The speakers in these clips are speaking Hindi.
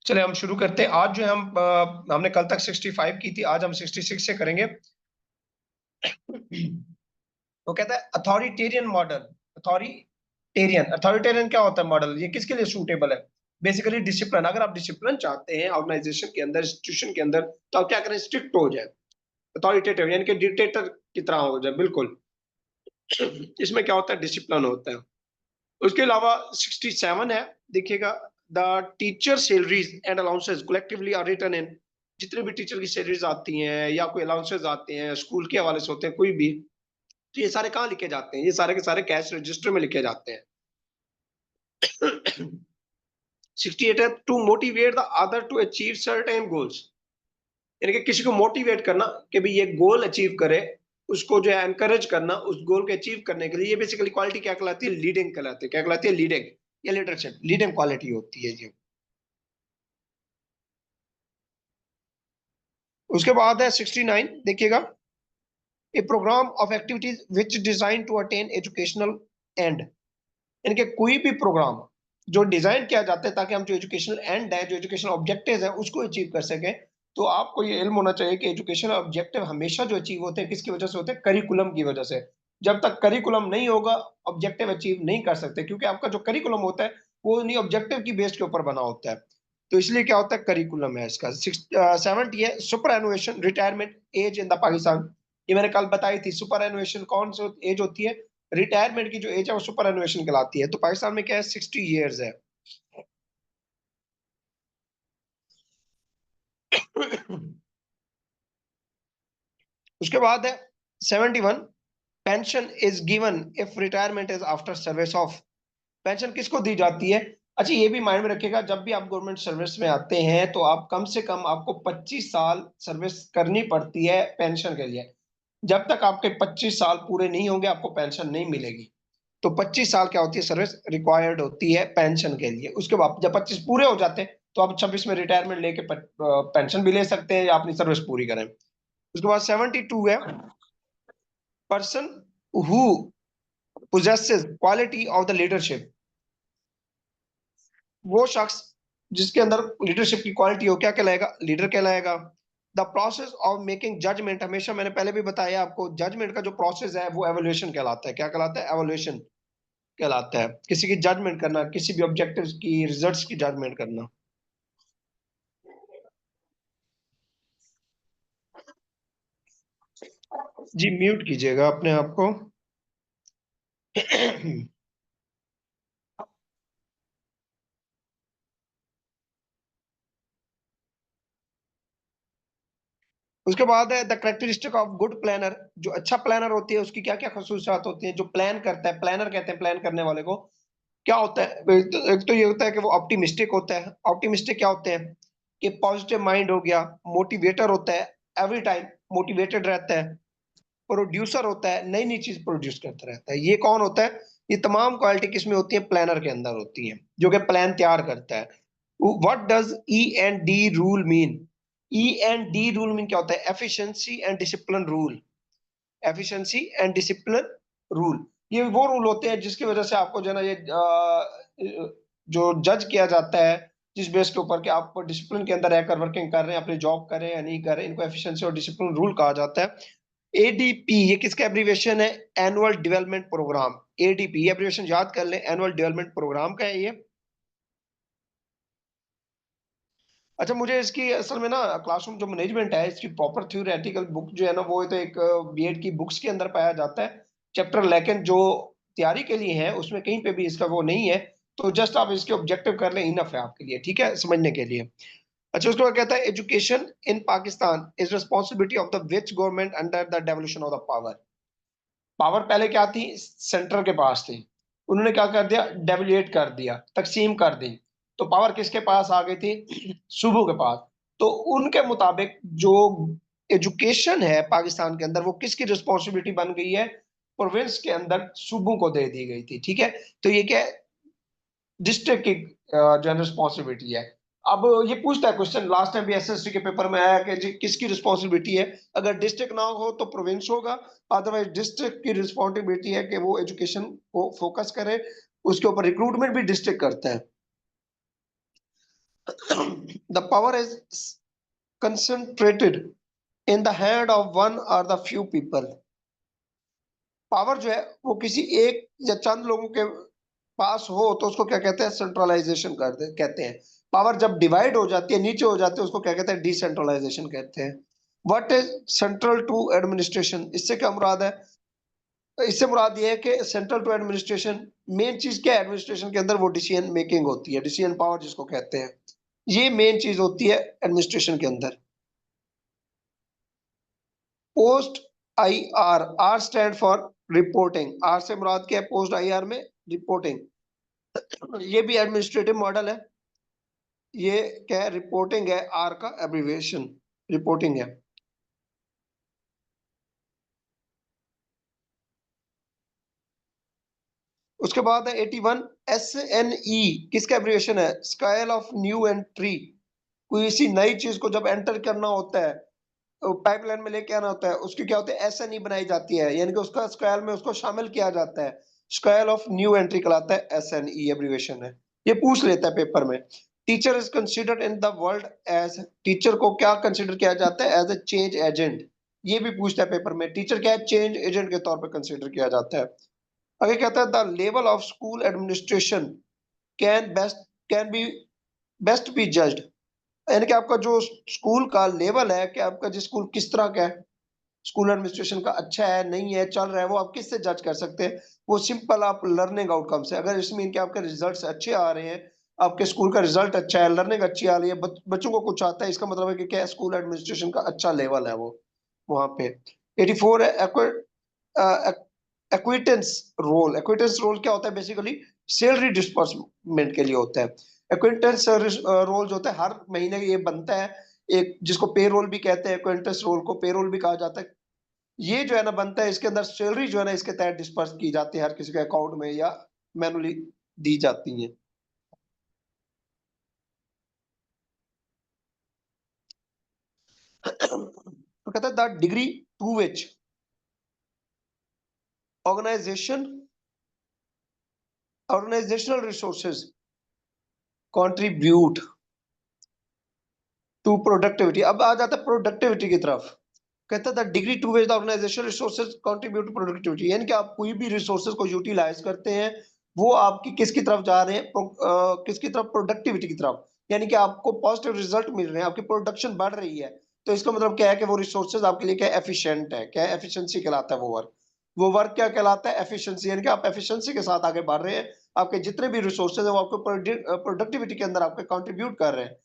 चले हम शुरू करते हैं। आज जो है हमने कल तक 65 की थी, आज हम 66 से करेंगे। वो कहता है अथॉरिटेरियन मॉडल। अथॉरिटेरियन क्या होता है मॉडल, ये किसके लिए सूटेबल है? Basically discipline. अगर आप डिसिप्लिन चाहते हैं ऑर्गेनाइजेशन के अंदर, इंस्टीट्यूशन के अंदर, तो आप क्या करें, स्ट्रिक्ट हो जाए। अथॉरिटेटिव यानी कि डिक्टेटर की तरह हो जाए, बिल्कुल। इसमें क्या होता है, डिसिप्लिन होता है। उसके अलावा 67 है, देखिएगा। The teacher salaries and allowances collectively are written in. जितने भी टीचर की सैलरीज आती हैं या कोई अलाउंसेस आते हैं स्कूल के हवाले से होते हैं कोई भी, तो ये सारे कहाँ लिखे जाते हैं? ये सारे के सारे कैश रजिस्टर में लिखे जाते हैं। 68 है, to motivate the other to achieve certain goals. यानी कि किसी को मोटिवेट करना कि भाई ये गोल अचीव करे, उसको जो है एनकरेज करना उस गोल को अचीव करने के लिए। ये बेसिकली क्वालिटी क्या कहलाती है? लीडिंग कहलाती है। क्या कहलाती है? लीडिंग या लीडरशिप। लीडिंग क्वालिटी होती है जी। उसके बाद है 69, देखिएगा। A programme of activities which design to attain educational end. यानी कि कोई भी प्रोग्राम जो डिजाइन किया जाता है ताकि हम जो एजुकेशनल एंड है, जो एजुकेशनल ऑब्जेक्टिव है, उसको अचीव कर सकें। तो आपको ये इल्म होना चाहिए कि एजुकेशनल ऑब्जेक्टिव हमेशा जो अचीव होते हैं किसकी वजह से होते हैं? करिकुलम की वजह से। जब तक करिकुलम नहीं होगा, ऑब्जेक्टिव अचीव नहीं कर सकते, क्योंकि आपका जो करिकुलम होता है वो नहीं ऑब्जेक्टिव की बेस के ऊपर बना होता है। तो इसलिए क्या होता है, करिकुलम है इसका। 70 है, superannuation retirement age in the Pakistan. ये मैंने कल बताई थी। सुपर एनुएशन कौन सी एज होती है? रिटायरमेंट की जो एज है वो सुपर एनुएशन कहलाती है। तो पाकिस्तान में क्या है, 60 ईयर्स है। उसके बाद है 71, pension is given if retirement is after service of. Pension किसको दी जाती है? अच्छा, ये भी माइंड में रखिएगा, जब भी आप गवर्नमेंट सर्विस में आते हैं तो आप कम से कम आपको 25 साल सर्विस करनी पड़ती है पेंशन के लिए। जब तक आपके 25 साल पूरे नहीं होंगे आपको पेंशन नहीं मिलेगी। तो 25 साल क्या होती है, सर्विस रिक्वायर्ड होती है पेंशन के लिए। उसके बाद जब 25 पूरे हो जाते हैं तो आप 26 में रिटायरमेंट लेके पेंशन भी ले सकते हैं या अपनी सर्विस पूरी करें। उसके बाद 72 है, person who possesses quality of the leadership. वो शख्स जिसके अंदर लीडरशिप की क्वालिटी हो क्या कहलाएगा? लीडर कहलाएगा। The process of making judgement, हमेशा मैंने पहले भी बताया आपको, जजमेंट का जो प्रोसेस है वो एवोल्यूशन कहलाता है। क्या कहलाता है? एवोल्यूशन कहलाता है। किसी की जजमेंट करना, किसी भी ऑब्जेक्टिव्स की, रिजल्ट्स की जजमेंट करना। जी म्यूट कीजिएगा अपने आप को। उसके बाद है the characteristic of good planner. जो अच्छा प्लानर होती है उसकी क्या क्या खसूसियात होती है? जो प्लान करता है, प्लानर कहते हैं प्लान करने वाले को। क्या होता है? एक तो ये होता है कि वो ऑप्टिमिस्टिक होता है। ऑप्टिमिस्टिक क्या होते हैं कि पॉजिटिव माइंड हो गया। मोटिवेटर होता है, एवरी टाइम मोटिवेटेड रहता है। प्रोड्यूसर होता है, नई नई चीज प्रोड्यूस करता रहता है। ये कौन होता है? ये तमाम क्वालिटी किसमें होती है? प्लानर के अंदर होती है, जो कि प्लान तैयार करता है। What does E&D rule mean? E&D rule mean क्या होता है? Efficiency and discipline rule. Efficiency and discipline rule, ये वो रूल होते हैं जिसकी वजह से आपको जो है ना ये जो जज किया जाता है, जिस बेस के ऊपर कि आप डिसिप्लिन के अंदर रहकर वर्किंग कर रहे हैं, अपनी जॉब कर रहे हैं या नहीं कर रहे हैं, इनको एफिशिएंसी और डिसिप्लिन रूल कहा जाता है। एडीपी ये किसका एब्रीविएशन है? Annual development programme. एडीपी ये एब्रीविएशन याद कर लें, एनुअल डेवलपमेंट प्रोग्राम का है ये। अच्छा, मुझे इसकी असल में ना क्लासरूम जो मैनेजमेंट है इसकी प्रॉपर थ्योरेटिकल बुक जो है ना वो तो एक बीएड की बुक्स के अंदर पाया जाता है चैप्टर, लेकिन जो तैयारी के लिए है उसमें कहीं पे भी इसका वो नहीं है। तो जस्ट आप इसके ऑब्जेक्टिव कर लें, इनफ है आपके लिए, ठीक है, समझने के लिए। अच्छा, उसके बाद कहता है education in Pakistan is responsibility of the which government under the devolution of the power. Power पहले क्या थी? सेंटर के पास थी। उन्होंने क्या कर दिया? डेवलिएट कर दिया, तकसीम कर दी। तो पावर किसके पास आ गई थी? सूबों के पास। तो उनके मुताबिक जो एजुकेशन है पाकिस्तान के अंदर वो किसकी रिस्पॉन्सिबिलिटी बन गई है? प्रोविंस के अंदर सूबों को दे दी गई थी, ठीक है। तो ये क्या है? डिस्ट्रिक्ट की जो रिस्पॉन्सिबिलिटी है। अब ये पूछता है क्वेश्चन, लास्ट टाइम भी एसएससी के पेपर में आया कि जी किसकी रिस्पॉन्सिबिलिटी है? अगर डिस्ट्रिक्ट ना हो तो प्रोविंस होगा। अदरवाइज डिस्ट्रिक्ट की रिस्पॉन्सिबिलिटी है कि वो एजुकेशन को फोकस करे, उसके ऊपर रिक्रूटमेंट भी डिस्ट्रिक्ट करता है। The power is concentrated in the hand of one और द फ्यू पीपल। पावर जो है वो किसी एक या चंद लोगों के पास हो तो उसको क्या कहते हैं, सेंट्रलाइजेशन कहते हैं। पावर जब डिवाइड हो जाती है, नीचे हो जाती है, उसको क्या कहते हैं, डिसेंट्रलाइजेशन कहते हैं। What is central to administration, इससे क्या मुराद है? इससे मुराद ये है कि सेंट्रल टू एडमिनिस्ट्रेशन, मेन चीज क्या है एडमिनिस्ट्रेशन के अंदर, वो डिसीजन मेकिंग होती है, डिसीजन पावर जिसको कहते हैं। ये मेन चीज होती है एडमिनिस्ट्रेशन के अंदर। Post I R, R stand for reporting, R से मुराद क्या है पोस्ट आई आर में, रिपोर्टिंग। ये भी एडमिनिस्ट्रेटिव मॉडल है। ये क्या है, रिपोर्टिंग है, आर का एब्रिविएशन रिपोर्टिंग है। उसके बाद है 81, एस एन ई, किसका एब्रिविएशन है, स्केल ऑफ न्यू एंट्री। कोई इसी नई चीज को जब एंटर करना होता है, पाइपलाइन में लेके आना होता है, उसकी क्या होती है, एस एन ई बनाई जाती है, यानी कि उसका स्केल में उसको शामिल किया जाता है। स्केल ऑफ न्यू एंट्री कहलाता है, एस एन ई एब्रिविएशन है। ये पूछ लेता है पेपर में। Teacher is considered in the world as, teacher को क्या कंसिडर किया जाता है, एज ए चेंज एजेंट। ये भी पूछता है पेपर में, टीचर क्या है, चेंज एजेंट के तौर पर कंसिडर किया जाता है। आगे कहता है the level of school administration can best, can be best B judged, यानी कि आपका जो स्कूल का लेवल है कि आपका जो स्कूल किस तरह का है, स्कूल एडमिनिस्ट्रेशन का अच्छा है, नहीं है, चल रहा है, वो आप किससे जज कर सकते हैं? वो सिंपल आप लर्निंग आउटकम से, अगर इसमें इनके आपके रिजल्ट्स अच्छे आ रहे हैं, आपके स्कूल का रिजल्ट अच्छा है, लर्निंग अच्छी आ रही है, बच्चों को कुछ आता है, इसका मतलब है कि क्या स्कूल एडमिनिस्ट्रेशन का अच्छा लेवल है वो वहां पे। 84 है एक्विटेंस रोल। एक्विटेंस रोल क्या होता है, बेसिकली सैलरी डिस्बर्समेंट के लिए होता है। एक्विटेंस रोल जो होता है हर महीने ये बनता है, एक जिसको पे रोल भी कहते हैं, एक्विटेंस रोल को पे रोल भी कहा जाता है। ये जो है ना बनता है, इसके अंदर सैलरी जो है ना इसके तहत डिस्पर्स की जाती है हर किसी के अकाउंट में, या मैनुअली दी जाती है। तो कहता है the degree to which organisation organisational resources contribute to productivity. अब आ जाता है प्रोडक्टिविटी की तरफ। कहता था degree to which the organisation resources contribute to productivity, यानी कि आप कोई भी रिसोर्सेज को यूटिलाइज करते हैं, वो आपकी किसकी तरफ जा रहे हैं, किसकी तरफ, प्रोडक्टिविटी की तरफ। यानी कि आपको पॉजिटिव रिजल्ट मिल रहे हैं, आपकी प्रोडक्शन बढ़ रही है। तो इसका मतलब क्या है कि वो रिसोर्सेज आपके लिए क्या एफिशिएंट है, क्या एफिशिएंसी कहलाता है वो वर्क। वो वर्क क्या कहलाता है, एफिशिएंसी, यानी कि आप एफिशिएंसी के साथ आगे बढ़ रहे हैं, आपके जितने भी रिसोर्सेज है वो आपको प्रोडक्टिविटी के अंदर आपके कंट्रीब्यूट कर रहे हैं।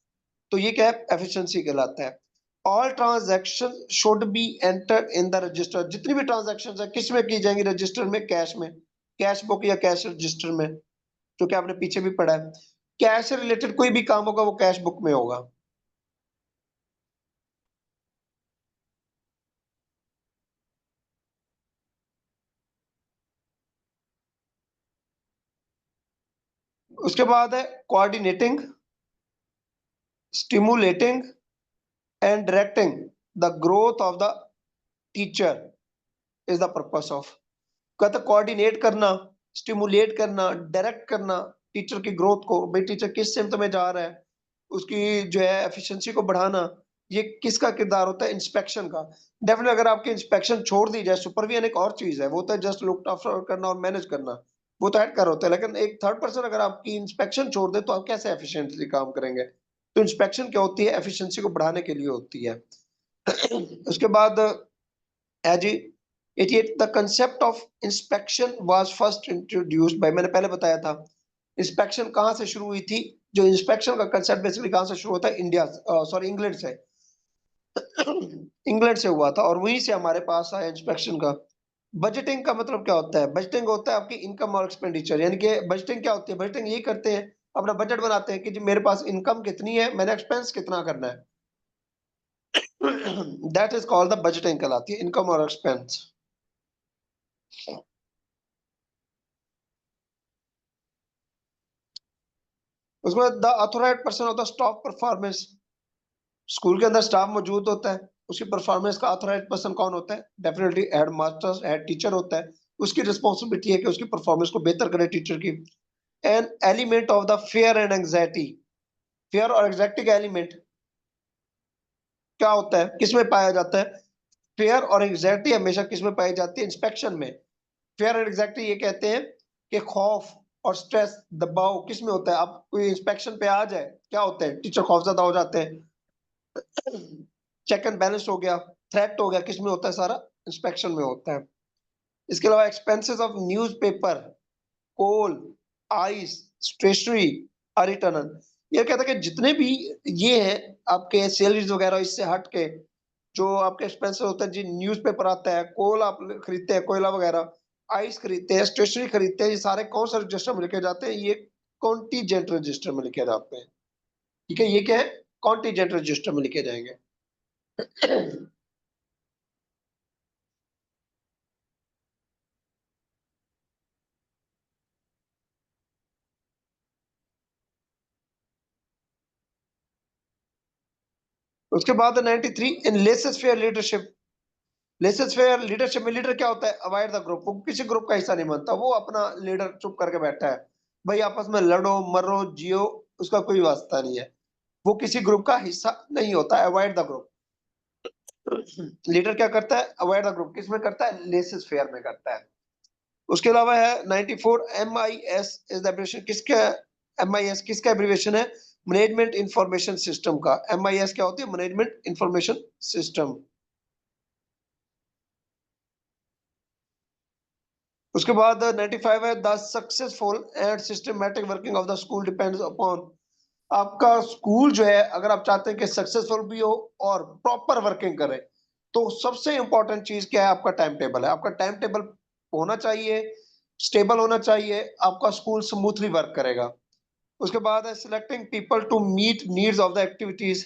तो ये क्या है, एफिशिएंसी कहलाता है। All transaction should be enter in the register, जितनी भी ट्रांजैक्शन है किस में की जाएंगी, रजिस्टर में, कैश में, कैश बुक या कैश रजिस्टर में, जो कि आपने पीछे भी पढ़ा है। कैश से रिलेटेड कोई भी काम होगा वो कैश बुक में होगा। उसके बाद है coordinating, stimulating and directing the growth of the teacher is the purpose of. कहता कोऑर्डिनेट करना, स्टिमुलेट करना, डायरेक्ट करना टीचर की ग्रोथ को, भाई टीचर किस सिमत में जा रहा है, उसकी जो है एफिशिएंसी को बढ़ाना। ये किसका किरदार होता है, इंस्पेक्शन का। डेफिनेटली अगर आपकी इंस्पेक्शन छोड़ दी जाए, सुपरविजन एक और चीज है, वो तो जस्ट लुक आफ्टर करना और मैनेज करना, वो तो हेड कर होता है, लेकिन एक थर्ड पर्सन अगर आपकी इंस्पेक्शन छोड़ दे तो आप कैसे एफिशिएंटली काम करेंगे? तो इंस्पेक्शन क्या होती है, एफिशिएंसी को बढ़ाने के लिए होती है। उसके बाद as 88, the concept of inspection was first introduced by, मैंने पहले बताया था इंस्पेक्शन कहाँ से शुरू हुई थी। जो इंस्पेक्शन का कंसेप्ट बेसिकली कहाँ से शुरू होता है, इंडिया, सॉरी इंग्लैंड से। इंग्लैंड से हुआ था और वहीं से हमारे पास आया इंस्पेक्शन का। बजटिंग का मतलब क्या होता है, बजटिंग होता है आपकी इनकम और एक्सपेंडिचर, यानी कि बजटिंग क्या होती है, बजटिंग यही करते हैं, अपना बजट बनाते हैं कि जी मेरे पास इनकम कितनी है, मैंने एक्सपेंस कितना करना है। That is called the budgeting कहलाती है, इनकम और एक्सपेंस। उसके बाद the authorised person of the staff performance, school के अंदर स्टाफ मौजूद होता है, उसकी परफॉर्मेंस का ऑथोराइज्ड पर्सन कौन होता है, definitely head master, head teacher होता है। उसकी रिस्पॉन्सिबिलिटी है कि उसकी परफॉर्मेंस को बेहतर करे टीचर की। An element of the fair and anxiety, fair और एग्जैक्टिव एलिमेंट क्या होता है, किसमें पाया जाता है? फेयर और एग्जैक्टिव हमेशा किसमें पाई जाती है? इंस्पेक्शन में। फेयर और एग्जैक्टिव ये कहते हैं कि खौफ और स्ट्रेस, दबाव किसमें होता है? आप कोई इंस्पेक्शन पे आ जाए, क्या होता है? टीचर खौफजदा हो जाते हैं। चेक एंड बैलेंस हो गया, थ्रेट हो गया, किसमें होता है? सारा इंस्पेक्शन में होता है। इसके अलावा expenses of newspaper, coal, ice, stationery are return. ये कहता है कि जितने भी ये हैं आपके सैलरीज वगैरह, इससे हट के जो आपके एक्सपेंसेस होते हैं, जी न्यूज़पेपर आता है, कोल आप खरीदते हैं, कोयला वगैरह, आइस खरीदते हैं, स्टेशनरी खरीदते हैं, ये सारे कौन सा रजिस्टर में लिखे जाते हैं? ये कॉन्टीजेंट रजिस्टर में लिखे जाते हैं। ठीक है, ये क्या है? कॉन्टीजेंट रजिस्टर में लिखे जाएंगे। उसके बाद 93 in laissez faire leadership. Laissez faire leadership में लीडर क्या होता है? अवॉइड द ग्रुप, वो किसी ग्रुप का हिस्सा नहीं बनता, वो अपना लीडर चुप करके बैठा है। भाई आपस में लड़ो मरो जियो, उसका कोई वास्ता नहीं है, वो किसी ग्रुप का हिस्सा नहीं होता है। Avoid the group. लीडर क्या करता है? अवॉइड द ग्रुप, किसमें करता है? लेसेस फेयर में करता है। उसके अलावा है 94 M I S is the abbreviation किसका? एम आई एस किसका एब्रिविएशन है? मैनेजमेंट इंफॉर्मेशन सिस्टम का। एम आई एस क्या होती है? Management information system. उसके बाद 95 है the successful and systematic working of the school depends upon. आपका स्कूल जो है, अगर आप चाहते हैं कि सक्सेसफुल भी हो और प्रॉपर वर्किंग करे, तो सबसे इंपॉर्टेंट चीज क्या है? आपका टाइम टेबल है। आपका टाइम टेबल होना चाहिए, स्टेबल होना चाहिए, आपका स्कूल स्मूथली वर्क करेगा। उसके बाद है selecting people to meet needs of the activities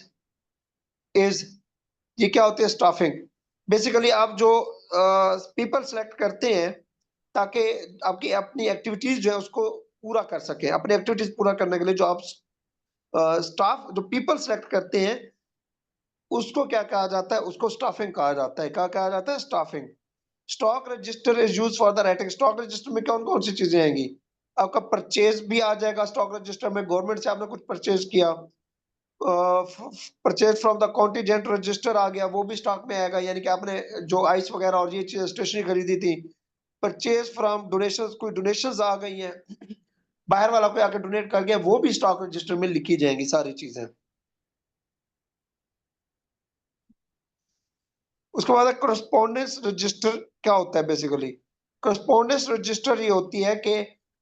is, ये क्या होती है? स्टाफिंग। बेसिकली आप जो पीपल सेलेक्ट करते हैं ताकि आपकी अपनी एक्टिविटीज जो है उसको पूरा कर सके, अपनी एक्टिविटीज पूरा करने के लिए जो आप स्टाफ जो पीपल सेलेक्ट करते हैं, उसको क्या कहा जाता है? उसको स्टाफिंग कहा जाता है। क्या कहा जाता है? Staffing. Stock register is use for the writing. Stock register में कौन कौन सी चीजें आएंगी? आपका परचेज भी आ जाएगा स्टॉक रजिस्टर में, गवर्नमेंट से आपने कुछ परचेज किया। Purchase from the contingent register आ गया, वो भी स्टॉक में आएगा, यानी कि आपने जो आइस वगैरह और ये चीज स्टेशनरी खरीदी थी। परचेज फ्रॉम डोनेशंस, कोई डोनेशंस आ गई हैं, बाहर वाला कोई आके डोनेट कर गया, वो भी स्टॉक रजिस्टर में लिखी जाएंगी सारी चीजें। उसके बाद करस्पॉन्डेंस रजिस्टर क्या होता है? बेसिकली करस्पॉन्डेंस रजिस्टर ये होती है कि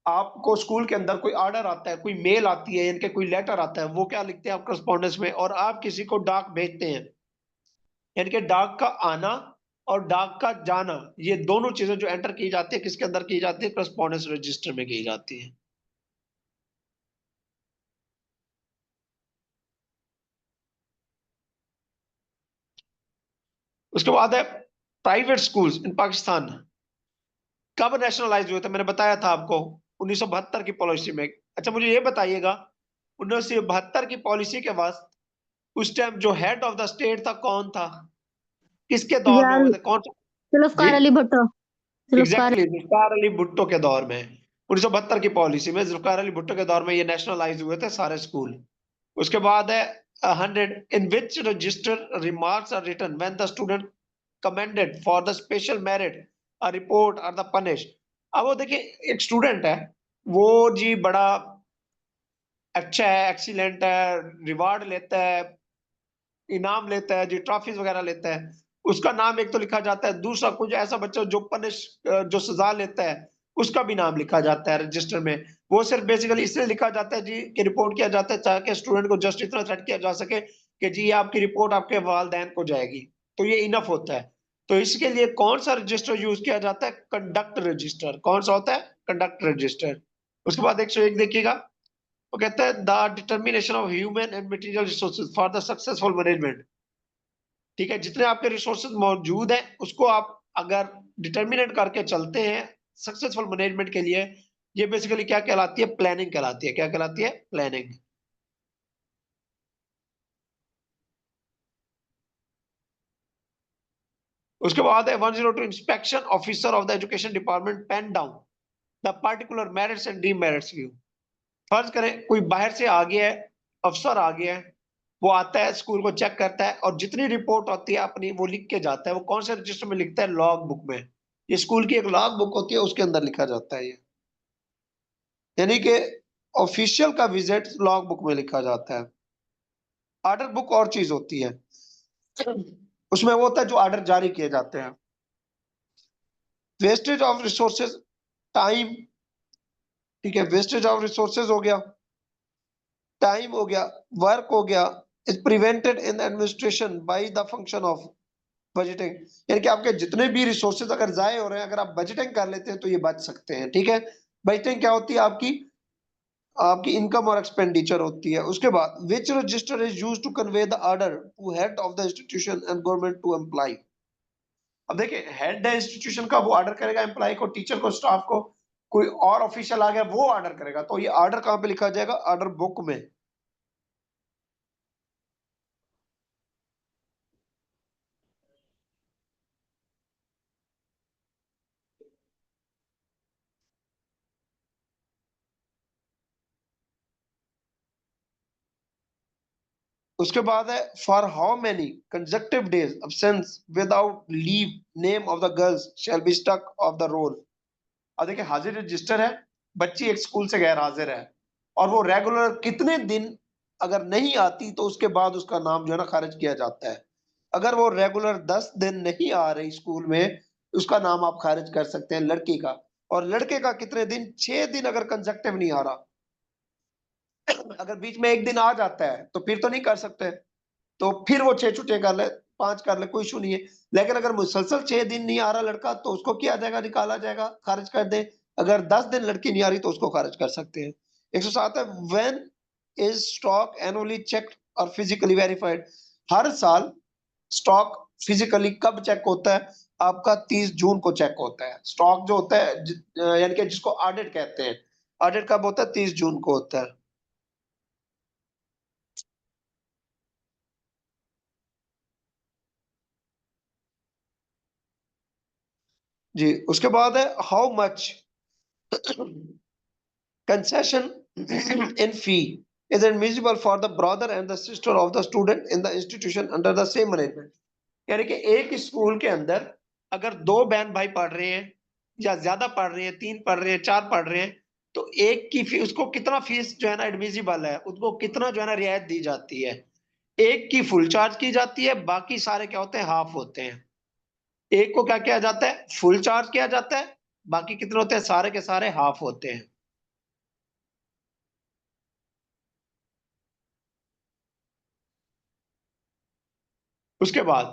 आपको स्कूल के अंदर कोई ऑर्डर आता है, कोई मेल आती है, यानी कि कोई लेटर आता है, वो क्या लिखते हैं आप? करस्पॉन्डेंस में। और आप किसी को डाक भेजते हैं, यानी कि डाक का आना और डाक का जाना, ये दोनों चीजें जो एंटर की जाती है, किसके अंदर की जाती है? करस्पॉन्डेंस रजिस्टर में की जाती है। उसके बाद है प्राइवेट स्कूल्स इन पाकिस्तान कब नेशनलाइज हुए थे? मैंने बताया था आपको 1972 की पॉलिसी में। अच्छा मुझे ये बताइएगा, 1972 की पॉलिसी के बाद उस टाइम जो हेड ऑफ द स्टेट था कौन था? किसके दौर में यार, हुए थे? कौन? जी, जुल्फकार अली भुट्टो। जुल्फकार। एग्जैक्टली जुल्फकार अली भुट्टो के दौर में। 1972 की पॉलिसी में जुल्फकार अली भुट्टो के दौर में ये नेशनलाइज हुए थे सारे स्कूल। उसके बाद है 100 in which register remarks are written when the student commended for the special merit a report or the punish. अब वो देखिए एक स्टूडेंट है, वो जी बड़ा अच्छा है, एक्सीलेंट है, रिवार्ड लेता है, इनाम लेता है जी, ट्रॉफीज वगैरह लेता है, उसका नाम एक तो लिखा जाता है। दूसरा कुछ ऐसा बच्चा जो पनिश जो सजा लेता है, उसका भी नाम लिखा जाता है रजिस्टर में। वो सिर्फ बेसिकली इसलिए लिखा जाता है जी कि रिपोर्ट किया जाता है ताकि स्टूडेंट को जस्ट इतना थ्रेट किया जा सके कि जी ये आपकी रिपोर्ट आपके वालदैन को जाएगी, तो ये इनफ होता है। तो इसके लिए कौन सा रजिस्टर यूज किया जाता है? Conduct register. कौन सा होता है? Conduct register. उसके बाद 101 देखिएगा, वो कहता है the determination of human and material resources for the successful management. ठीक है, जितने आपके रिसोर्सेज मौजूद हैं उसको आप अगर डिटर्मिनेट करके चलते हैं सक्सेसफुल मैनेजमेंट के लिए, ये बेसिकली क्या कहलाती है? प्लानिंग कहलाती है। क्या कहलाती है? प्लानिंग। उसके बाद है 102 inspection officer of the education department pen down the particular merits and demerits view. फर्ज करें कोई बाहर से आ गया है, अफसर आ गया है, वो आता है स्कूल को चेक करता है और जितनी रिपोर्ट होती है अपनी वो लिख के जाता है। वो कौन से रजिस्टर में लिखता है? लॉग बुक में। ये स्कूल की एक लॉग बुक होती है, उसके अंदर लिखा जाता है ये। यानी कि ऑफिशियल का विजिट लॉग बुक में लिखा जाता है। ऑर्डर बुक और चीज होती है, उसमें वो होता है जो ऑर्डर जारी किए जाते हैं। वेस्टेज ऑफ रिसोर्सेज, टाइम, ठीक है, वेस्टेज ऑफ रिसोर्सेज हो गया, टाइम हो गया, वर्क हो गया, is prevented in administration by the function of budgeting. यानी कि आपके जितने भी रिसोर्सेज अगर जाए हो रहे हैं, अगर आप बजटिंग कर लेते हैं तो ये बच सकते हैं। ठीक है, बजटिंग क्या होती है? आपकी आपकी इनकम और एक्सपेंडिचर होती है। उसके बाद which register is used to convey the order to head of the institution and government to employ. अब देखिए, हेड है इंस्टीट्यूशन का, वो ऑर्डर करेगा एम्प्लॉय को, टीचर को, स्टाफ को। कोई और ऑफिशियल आ गया वो ऑर्डर करेगा, तो ये ऑर्डर कहाँ पे लिखा जाएगा? ऑर्डर बुक में। उसके बाद है for how many consecutive days absence without leave name of the girls shall be struck off the roll. अब देखिए, हाजिर रजिस्टर है, बच्ची एक स्कूल से गैर हाजिर है और वो रेगुलर कितने दिन अगर नहीं आती तो उसके बाद उसका नाम जो है ना खारिज किया जाता है। अगर वो रेगुलर 10 दिन नहीं आ रही स्कूल में, उसका नाम आप खारिज कर सकते हैं, लड़की का। और लड़के का कितने दिन? 6 दिन अगर कंसेक्टिव नहीं आ रहा। अगर बीच में एक दिन आ जाता है तो फिर तो नहीं कर सकते, तो फिर वो 6 छुट्टियां कर ले, 5 कर ले, कोई इशू नहीं है। लेकिन अगर मुसलसल 6 दिन नहीं आ रहा लड़का, तो उसको किया जाएगा? निकाला जाएगा, खारिज कर दे। अगर 10 दिन लड़की नहीं आ रही तो उसको खारिज कर सकते हैं। 107 है when is stock annually check और फिजिकली वेरीफाइड। हर साल स्टॉक फिजिकली कब चेक होता है? आपका 30 जून को चेक होता है। स्टॉक जो होता है यानी कि जिसको ऑडिट कहते हैं, ऑडिट कब होता है? 30 जून को होता है। जी, उसके बाद है how much concession in fee is admissible for the brother and the sister of the student in the institution under the same arrangement। यानी कि एक स्कूल के अंदर अगर 2 बहन भाई पढ़ रहे हैं या ज्यादा पढ़ रहे हैं, 3 पढ़ रहे हैं, 4 पढ़ रहे हैं, तो एक की फी उसको कितना फीस जो है ना एडमिसिबल है, उसको कितना जो है ना रियायत दी जाती है। एक की फुल चार्ज की जाती है, बाकी सारे क्या होते हैं? हाफ होते हैं। एक को क्या किया जाता है? फुल चार्ज किया जाता है, बाकी कितने होते हैं? सारे के सारे हाफ होते हैं। उसके बाद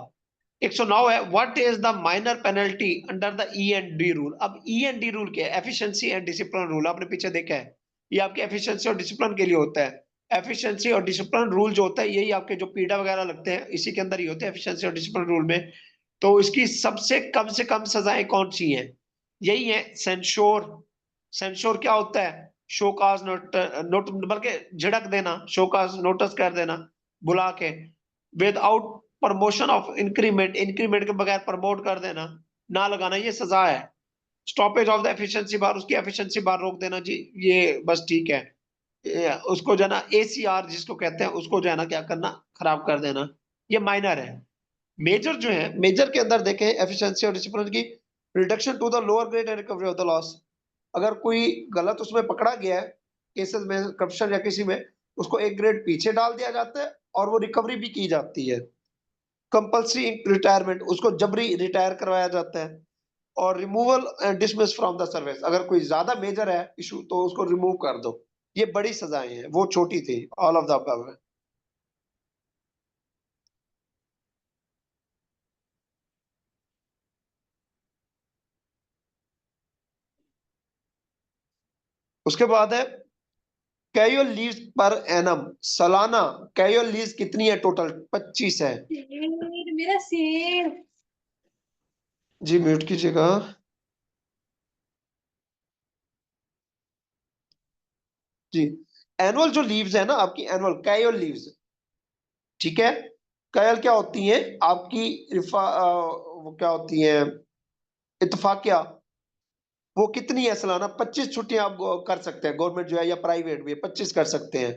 109 है what is the minor penalty under the E and D rule. अब ई एंड डी रूल क्या है? एफिशिएंसी एंड डिसिप्लिन रूल, आपने पीछे देखा है, ये आपके एफिशिएंसी और डिसिप्लिन के लिए होता है। एफिशिएंसी और डिसिप्लिन रूल जो होता है, यही आपके जो पीडा वगैरह लगते हैं इसी के अंदर ही होते हैं, एफिशिएंसी और डिसिप्लिन रूल में। तो इसकी सबसे कम से कम सजाएं कौन सी हैं? यही है, सेंश्योर। सेंश्योर क्या होता है? शोकाज नोट, नोट बल्कि झिड़क देना, शोकाज नोटिस कर देना बुला के, without promotion of increment, increment के बगैर प्रमोट कर देना, ना लगाना, ये सजा है। स्टॉपेज ऑफ द एफिशिएंसी बार, उसकी एफिशिएंसी बार रोक देना जी, ये बस ठीक है। उसको जो है ना एसीआर जिसको कहते हैं, उसको जो है ना क्या करना? खराब कर देना। ये माइनर है। मेजर जो है, मेजर के अंदर देखें एफिशिएंसी और डिसिप्लिन की, reduction to the lower grade and recovery of the loss. अगर कोई गलत उसमें पकड़ा गया है, केसेस में करप्शन या किसी में, उसको एक ग्रेड पीछे डाल दिया जाता है और वो रिकवरी भी की जाती है। कंपल्सरी रिटायरमेंट, उसको जबरी रिटायर करवाया जाता है। और removal and dismiss from the service, अगर कोई ज्यादा मेजर है इशू तो उसको रिमूव कर दो। ये बड़ी सजाएं हैं, वो छोटी थी, ऑल ऑफ द अबव है। उसके बाद है कैजुअल लीव्स पर एनम, सालाना कैजुअल लीव्स कितनी है? टोटल 25 है। मेरा शेर। जी म्यूट कीजिएगा। जी, एनुअल जो लीव्स है ना आपकी, एनुअल कैजुअल लीव्स, ठीक है। कैजुअल क्या होती है आपकी? वो क्या होती है? इत्तफाकिया। वो कितनी है सालाना? 25 छुट्टियां आप कर सकते हैं, गवर्नमेंट जो है या प्राइवेट भी 25 कर सकते हैं।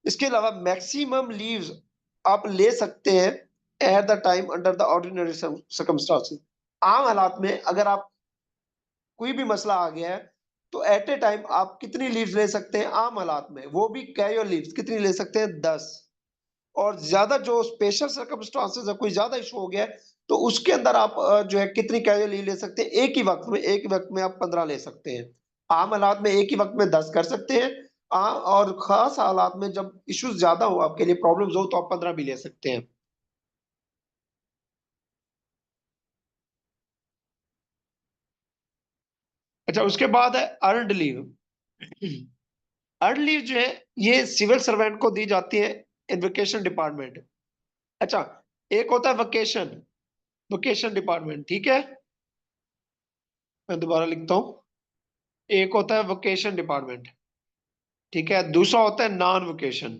इसके अलावा मैक्सिमम लीव्स आप ले सकते हैं at the time under the ordinary circumstances. आम हालात में अगर आप कोई भी मसला आ गया है तो एट ए टाइम आप कितनी लीव्स ले सकते हैं आम हालात में, वो भी कैजुअल लीव्स कितनी ले सकते हैं 10। और ज्यादा जो स्पेशल सर्कमस्टांसेस है, कोई ज्यादा इशू हो गया है, तो उसके अंदर आप जो है कितनी कैजुअल लीव ले सकते हैं, एक ही वक्त में आप 15 ले सकते हैं। आम हालात में एक ही वक्त में 10 कर सकते हैं। और खास हालात में जब इश्यूज ज्यादा हो, आपके लिए प्रॉब्लम्स हो, तो आप 15 भी ले सकते हैं। अच्छा, उसके बाद है अर्नड लीव। अर्नड लीव जो है ये सिविल सर्वेंट को दी जाती है इन वेकेशन डिपार्टमेंट। अच्छा, एक होता है वेकेशन, वेकेशन डिपार्टमेंट, ठीक है। मैं दोबारा लिखता हूँ। एक होता है वेकेशन डिपार्टमेंट, ठीक है। दूसरा होता है नॉन वेकेशन,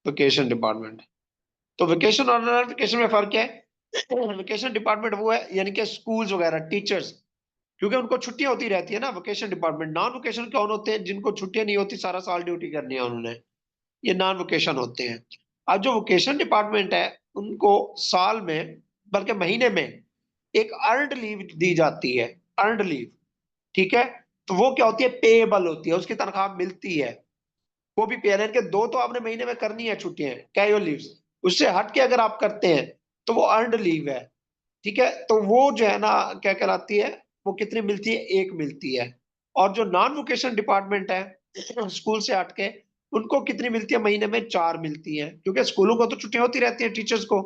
वेकेशन डिपार्टमेंट। तो वेकेशन और नॉन वेकेशन में फर्क क्या है? वेकेशन डिपार्टमेंट वो है यानी कि स्कूल्स वगैरह, टीचर्स, क्योंकि उनको छुट्टियां होती रहती है ना। वेकेशन डिपार्टमेंट, नॉन वेकेशन कौन होते हैं? जिनको छुट्टियां नहीं होती, सारा साल ड्यूटी करनी है उन्होंने, ये नॉन वेकेशन होते हैं। अब जो वेकेशन डिपार्टमेंट है उनको साल में, बल्कि महीने में एक अर्नड लीव दी जाती है, अर्नड लीव, ठीक है। तो वो क्या होती है? पेएबल होती है, उसकी तनख्वाह मिलती है। वो भी पेरेंट के दो तो आपने महीने में करनी है छुट्टियां, कैजुअल लीव्स। उससे हट के अगर आप करते हैं तो वो अर्नड लीव है, ठीक है। तो वो जो है ना, क्या कहलाती है? वो कितनी मिलती है? एक मिलती है। और जो नॉन वोकेशन डिपार्टमेंट है स्कूल से हट के, उनको कितनी मिलती है? महीने में 4 मिलती है, क्योंकि स्कूलों को तो छुट्टियां होती रहती है टीचर्स को।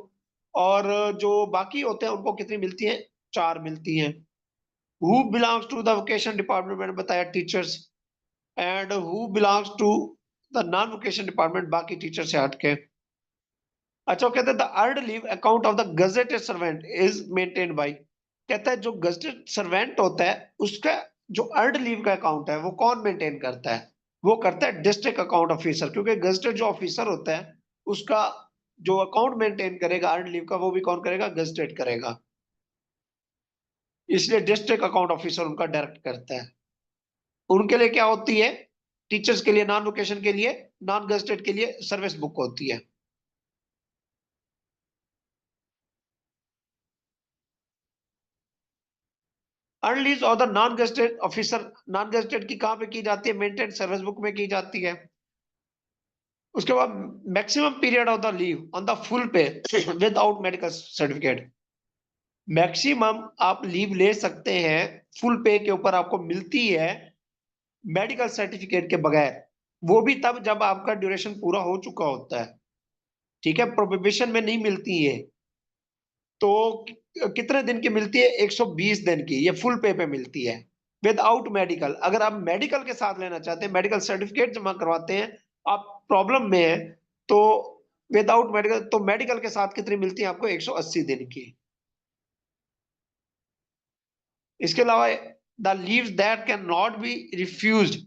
और जो बाकी होते हैं उनको कितनी मिलती है? 4 मिलती है। Who belongs to the vocation department, मैंने बताया teachers. And who belongs to the non vocation department, बाकी टीचर से हटके। अच्छा, वो कहते हैं the earned leave account of the gazetted servant is maintained by, कहता है जो गजेटेड सर्वेंट होता है उसका जो अर्नड लीव का अकाउंट है वो कौन मेंटेन करता है? वो करता है डिस्ट्रिक्ट अकाउंट ऑफिसर, क्योंकि गजेटेड जो ऑफिसर होता है उसका जो अकाउंट मेंटेन करेगा अर्नड लीव का, वो भी कौन करेगा? गजेटेड करेगा। इसलिए डिस्ट्रिक्ट अकाउंट ऑफिसर उनका डायरेक्ट करता है। उनके लिए क्या होती है? टीचर्स के लिए, नॉन वोकेशन के लिए, नॉन गजेटेड के लिए सर्विस बुक होती है। अर्न लीव्स और the non gazetted officer, non gazetted की कहां पे की जाती है? मेंटेन सर्विस बुक में की जाती है। उसके बाद maximum period of the leave on the full पे विदाउट मेडिकल सर्टिफिकेट। मैक्सिमम आप लीव ले सकते हैं फुल पे के ऊपर, आपको मिलती है मेडिकल सर्टिफिकेट के बगैर। वो भी तब जब आपका ड्यूरेशन पूरा हो चुका होता है, ठीक है। प्रोहिबिशन में नहीं मिलती है। तो कितने दिन की मिलती है? 120 दिन की, ये फुल पे मिलती है विदाउट मेडिकल। अगर आप मेडिकल के साथ लेना चाहते हैं, मेडिकल सर्टिफिकेट जमा करवाते हैं, आप प्रॉब्लम में है, तो विदाउट मेडिकल, तो मेडिकल के साथ कितनी मिलती है आपको? 180 दिन की। इसके अलावा the leaves that can not be refused,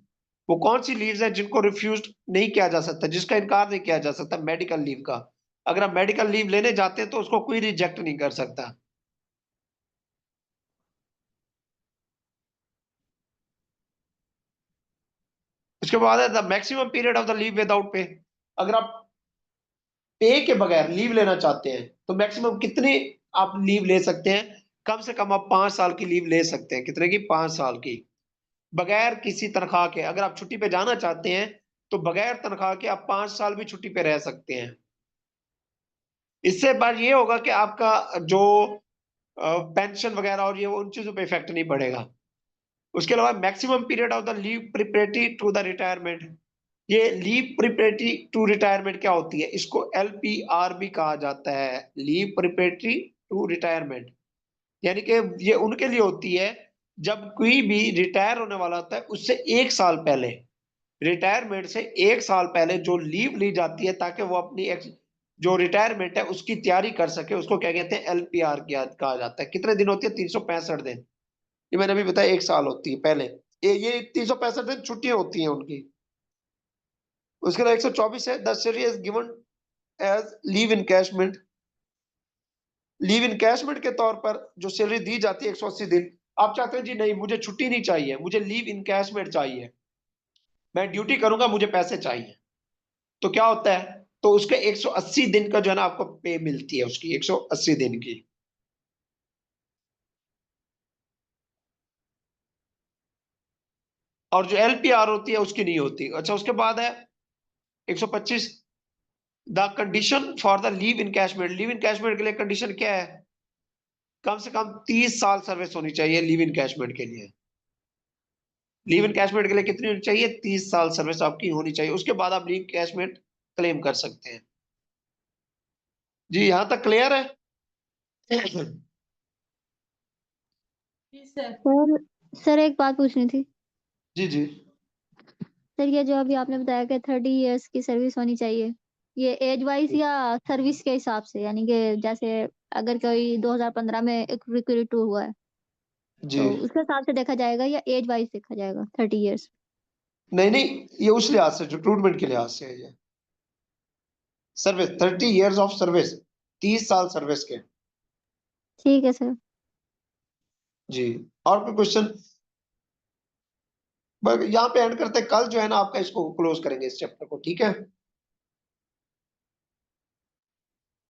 वो कौन सी लीव्स है जिनको रिफ्यूज नहीं किया जा सकता, जिसका इनकार नहीं किया जा सकता? मेडिकल लीव का। अगर आप मेडिकल लीव लेने जाते हैं तो उसको कोई रिजेक्ट नहीं कर सकता। उसके बाद है the maximum period of the leave without pay. अगर आप पे के बगैर लीव लेना चाहते हैं तो मैक्सिमम कितनी आप लीव ले सकते हैं? कम से कम आप 5 साल की लीव ले सकते हैं। कितने की? 5 साल की, बगैर किसी तनख्वाह के। अगर आप छुट्टी पे जाना चाहते हैं तो बगैर तनख्वाह के आप 5 साल भी छुट्टी पे रह सकते हैं। इससे बात ये होगा कि आपका जो पेंशन वगैरह और ये उन चीजों पे इफेक्ट नहीं पड़ेगा। उसके अलावा maximum period of the leave preparatory to the retirement. ये लीव प्रिपरेटरी टू रिटायरमेंट क्या होती है? इसको एलपीआर भी कहा जाता है, लीव प्रिपरेटरी टू रिटायरमेंट। यानी कि ये उनके लिए होती है जब कोई भी रिटायर होने वाला होता है उससे 1 साल पहले, रिटायरमेंट से 1 साल पहले जो लीव ली जाती है ताकि वो अपनी जो रिटायरमेंट है उसकी तैयारी कर सके, उसको क्या कहते हैं? एलपीआर कहा जाता है। कितने दिन होती है? 365 दिन। ये मैंने अभी बताया 1 साल होती है पहले। ये 365 दिन छुट्टियां होती हैं उनकी। उसके बाद 124 है the salary is given as leave encashment. Leave encashment के तौर पर जो सैलरी दी जाती है 180 दिन। आप चाहते हैं जी नहीं, मुझे छुट्टी नहीं चाहिए, मुझे लीव इनकैशमेंट चाहिए, मैं ड्यूटी करूंगा, मुझे पैसे चाहिए। तो क्या होता है, तो उसके 180 दिन का जो है ना आपको पे मिलती है, उसकी 180 दिन की। और जो एलपीआर होती है उसकी नहीं होती। अच्छा, उसके बाद है 125, the condition for the leave encashment. Leave encashment के लिए कंडीशन क्या है, कम से कम 30 साल सर्विस होनी चाहिए लीव इनकैशमेंट के लिए। लीव इनकैशमेंट के लिए कितनी होनी चाहिए, 30 साल सर्विस आपकी होनी चाहिए, उसके बाद आप लीव इनकैशमेंट क्लेम कर सकते हैं। जी, यहां तक क्लियर है? जी सर। सर सर एक बात पूछनी थी। जी जी। सर ये जो अभी आपने बताया कि 30 इयर्स की सर्विस होनी चाहिए, ये एज वाइज या सर्विस के हिसाब से, यानी कि जैसे अगर कोई 2015 में एक रिक्रूट हुआ है जी तो उसके हिसाब से देखा जाएगा या एज वाइज देखा जाएगा 30 इयर्स? नहीं नहीं, ये उस लिहाज से, रिक्रूटमेंट के लिहाज से है ये। सर्विस 30 years ऑफ सर्विस, 30 साल सर्विस के। ठीक है सर। जी। और कोई क्वेश्चन? यहाँ पे एंड करते हैं, कल जो है ना आपका इसको क्लोज करेंगे इस चैप्टर को, ठीक है।